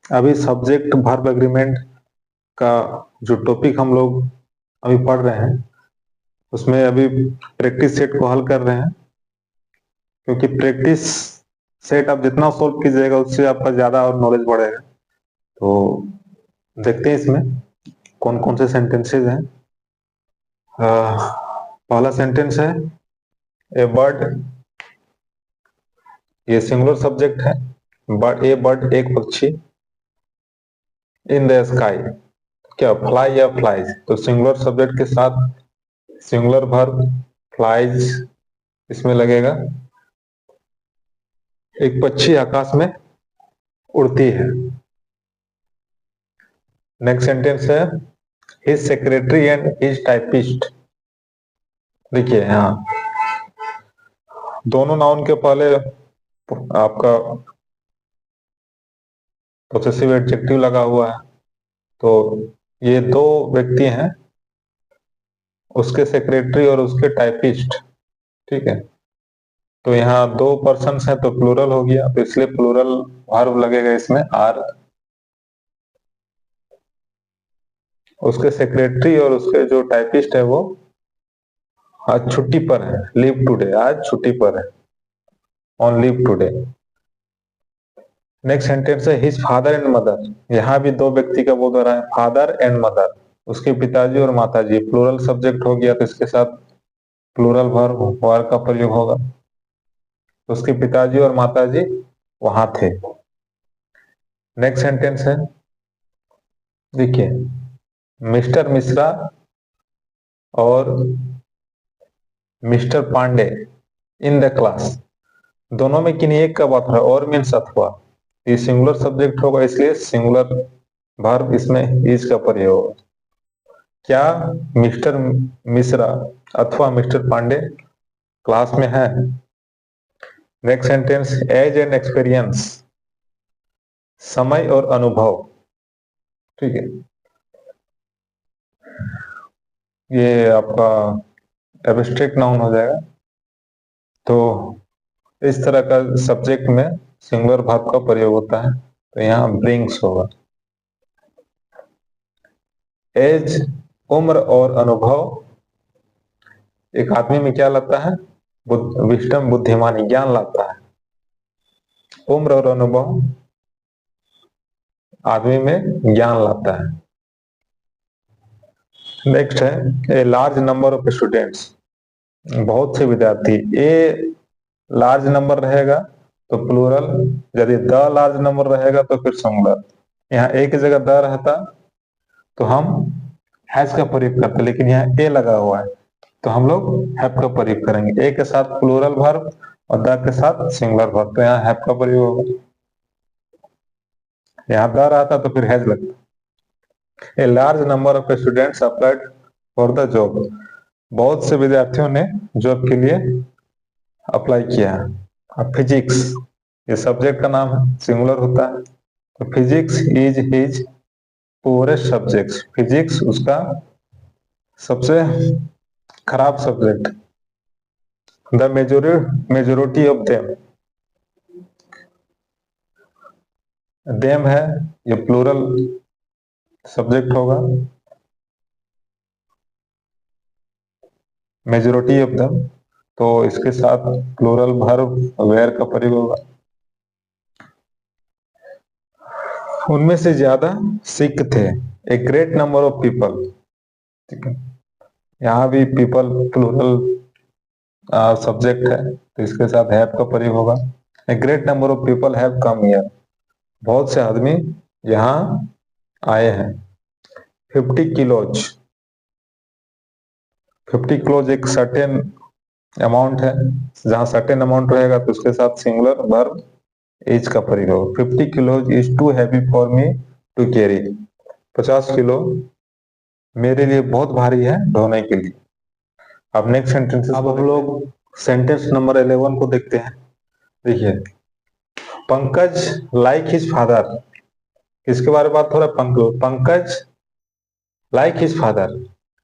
अभी subject verb agreement का जो टॉपिक हम लोग अभी पढ़ रहे हैं उसमें अभी प्रैक्टिस सेट को हल कर रहे हैं, क्योंकि प्रैक्टिस सेट आप जितना सॉल्व कीजिएगा उससे आपका ज़्यादा और नॉलेज बढ़ेगा। तो देखते हैं इसमें कौन कौन से सेंटेंसेज हैं। पहला सेंटेंस है ए बर्ड, ये सिंगुलर सब्जेक्ट है। बर्ड, ए बर्ड एक पक्षी, इन द स्काई, क्या फ्लाई या फ्लाइज, तो सिंगुलर सब्जेक्ट के साथ सिंगुलर वर्ब फ्लाइज इसमें लगेगा। एक पक्षी आकाश में उड़ती है। नेक्स्ट सेंटेंस है his secretary and his typist. देखिए यहाँ दोनों नाउन के पहले आपका पोसेसिव एडजेक्टिव लगा हुआ है, तो ये दो व्यक्ति हैं, उसके सेक्रेटरी और उसके टाइपिस्ट। ठीक है, तो यहाँ दो पर्सन्स हैं तो प्लूरल हो गया, तो इसलिए प्लूरल वर्ब लगेगा इसमें आर। उसके सेक्रेटरी और उसके जो टाइपिस्ट है वो आज छुट्टी पर है, लीव टुडे, आज छुट्टी पर है, on leave today. Next sentence है हिज फादर एंड मदर। यहाँ भी दो व्यक्ति का बोल रहा है, फादर एंड मदर, उसके पिताजी और माताजी। प्लूरल सब्जेक्ट हो गया तो इसके साथ प्लूरल वर्ब वर का प्रयोग होगा। तो उसके पिताजी और माताजी वहां थे। नेक्स्ट सेंटेंस है, देखिए मिस्टर मिश्रा और mister Pandey in the class, दोनों में किन्हीं एक का बात है, और मीन्स अथवा। ये सिंगुलर सब्जेक्ट होगा इसलिए सिंगुलर वर्ब इसमें इज का प्रयोग होगा। क्या मिस्टर मिश्रा अथवा मिस्टर पांडे क्लास में है। Next sentence age and experience, समय और अनुभव। ठीक है, ये आपका एब्स्ट्रैक्ट नाउन हो जाएगा। तो इस तरह का सब्जेक्ट में सिंगुलर वर्ब का प्रयोग होता है, तो यहाँ ब्रिंग्स होगा। एज उम्र और अनुभव, एक आदमी में क्या लाता है, विस्डम बुद्धिमानी ज्ञान लाता है। उम्र और अनुभव आदमी में ज्ञान लाता है। नेक्स्ट है a large number of students, बहुत से विद्यार्थी। ए लार्ज नंबर रहेगा तो प्लूरल, यदि द लार्ज नंबर रहेगा तो फिर सिंगुलर। यहाँ ए की जगह द रहता तो हम हैज का प्रयोग करते, लेकिन यहाँ ए लगा हुआ है तो हम लोग हैव का प्रयोग करेंगे। ए के साथ प्लूरल वर्ब और द के साथ सिंगुलर वर्ब, तो यहाँ हैव का प्रयोग होगा। यहाँ द रहता तो फिर हैज लगता। A large number of students applied for the job, बहुत से विद्यार्थियों ने जॉब के लिए अप्लाई किया है। अब फिजिक्स, ये सब्जेक्ट का नाम है, सिंगुलर होता है, तो physics is his poorest subject, physics उसका सबसे खराब subject. The majority of them है, ये प्लूरल सब्जेक्ट होगा, मेजोरिटी ऑफ देम, तो इसके साथ प्लूरल वर्ब वेयर का प्रयोग होगा। उनमें से ज्यादा सिख थे, a great number of people. ठीक है, यहाँ भी पीपल प्लूरल सब्जेक्ट है तो इसके साथ हैव का प्रयोग होगा। A great number of people have come here, बहुत से आदमी यहाँ आए हैं। 50 किलोज, 50 किलोज एक सर्टेन अमाउंट है, जहां सर्टेन अमाउंट रहेगा तो उसके साथ सिंगुलर वर्ब इज का प्रयोग होगा। 50 kilos is too heavy for me to carry, 50 kilo मेरे लिए बहुत भारी है ढोने के लिए। अब नेक्स्ट सेंटेंस, अब हम लोग सेंटेंस नंबर 11 को देखते हैं। देखिए पंकज लाइक हिज फादर, किसके बारे में बात हो रहा है, पंकज लाइक हिज फादर,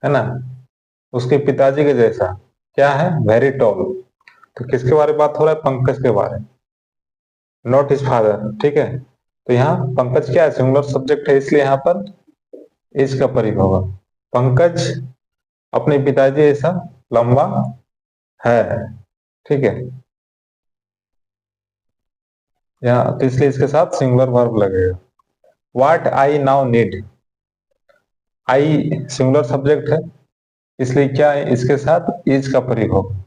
है ना, उसके पिताजी के जैसा, क्या है, वेरी टॉल। तो किसके बारे में बात हो रहा है, पंकज के बारे में, नॉट हिज फादर। ठीक है, तो यहाँ पंकज क्या है, सिंगुलर सब्जेक्ट है, इसलिए यहाँ पर एज का प्रयोग होगा। पंकज अपने पिताजी ऐसा लंबा है, ठीक है, यहाँ तो इसलिए इसके साथ सिंगुलर वर्ब लगेगा। What I now need, I singular subject है, इसलिए क्या है, इसके साथ इज का प्रयोग होगा।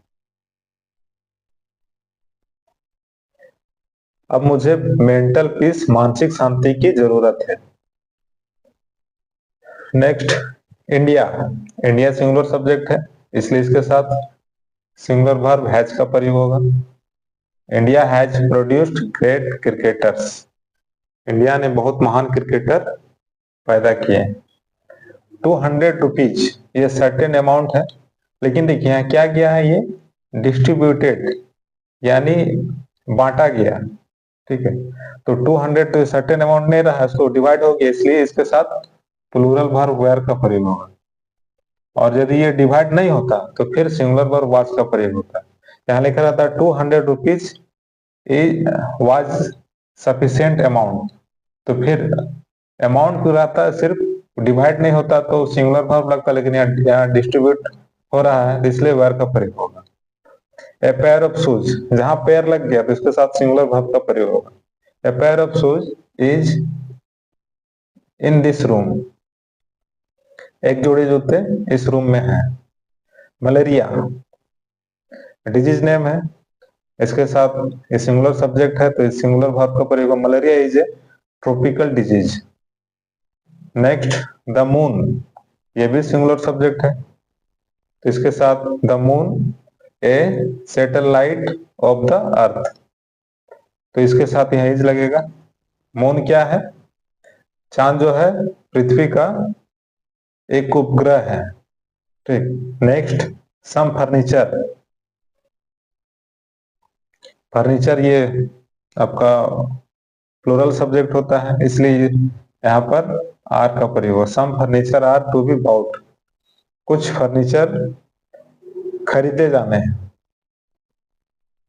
अब मुझे मेंटल पीस, मानसिक शांति की जरूरत है। Next, India, India singular subject है, इसलिए इसके साथ सिंगुलर वर्ब हैज का प्रयोग होगा। India has produced great cricketers, India ने बहुत महान क्रिकेटर पैदा किए। 200 रुपीज ये सर्टेन अमाउंट है, लेकिन देखिए यहाँ क्या किया है, ये डिस्ट्रीब्यूटेड यानी बांटा गया, ठीक है। तो 200 तो सर्टेन अमाउंट नहीं रहा, इसको डिवाइड हो गया, इसलिए इसके साथ प्लूरल वर्ब वेयर का प्रयोग होगा। और यदि ये डिवाइड नहीं होता तो फिर सिंगुलर वर्ब वाज का प्रयोग होता है। यहाँ लिखा रहता है 200 रुपीज वाज सफिशिएंट अमाउंट, तो फिर अमाउंट क्यों रहता है, सिर्फ डिवाइड नहीं होता तो सिंगुलर वर्ब लगता है, लेकिन यहाँ डिस्ट्रीब्यूट हो रहा है, इसलिए वेयर का प्रयोग होगा। ए पेयर ऑफ शूज, जहां पेयर लग गया तो इसके साथ सिंगुलर वर्ब का प्रयोग होगा। A pair of shoes is in this room, एक जोड़ी जूते इस रूम में है। मलेरिया डिजीज नेम है, इसके साथ ये सिंगुलर सब्जेक्ट है, तो इस सिंगुलर वर्ब का प्रयोग होगा। Malaria is a tropical disease. Next, the moon, ये भी सिंगुलर सब्जेक्ट है, तो इसके साथ the moon A satellite of the earth, तो इसके साथ यह इज लगेगा। मून क्या है, चांद जो है पृथ्वी का एक उपग्रह है, ठीक। नेक्स्ट, सम फर्नीचर, फर्नीचर ये आपका प्लूरल सब्जेक्ट होता है, इसलिए यहाँ पर आर का प्रयोग है। Some furniture are to be bought, कुछ फर्नीचर खरीदे जाने हैं।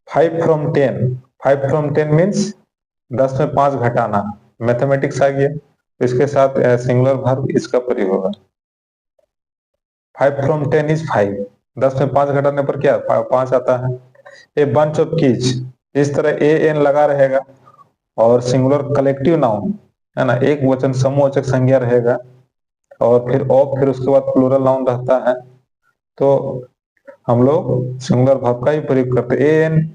5 from 10, 5 from 10 मीन्स 10 में 5 घटाना, मैथमेटिक्स आ गया, इसके साथ सिंगुलर वर्ब इसका प्रयोग होगा। 5 from 10 इज 5, 10 में 5 घटाने पर क्या 5 आता है। ए बंच ऑफ कीज, इस तरह ए एन लगा रहेगा और सिंगुलर कलेक्टिव नाउन है ना, एक वचन समूहवाचक संज्ञा रहेगा, और फिर ऑफ, फिर उसके बाद प्लूरल नाउन रहता है, तो हम लोग सिंगुलर वर्ब का ही प्रयोग करते हैं। A an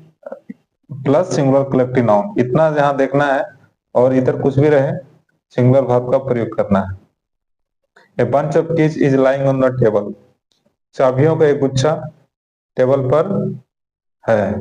plus singular collective noun, इतना जहां देखना है, और इधर कुछ भी रहे सिंगुलर वर्ब का प्रयोग करना है। A bunch of keys is lying on the table, चाबियों का एक गुच्छा टेबल पर है।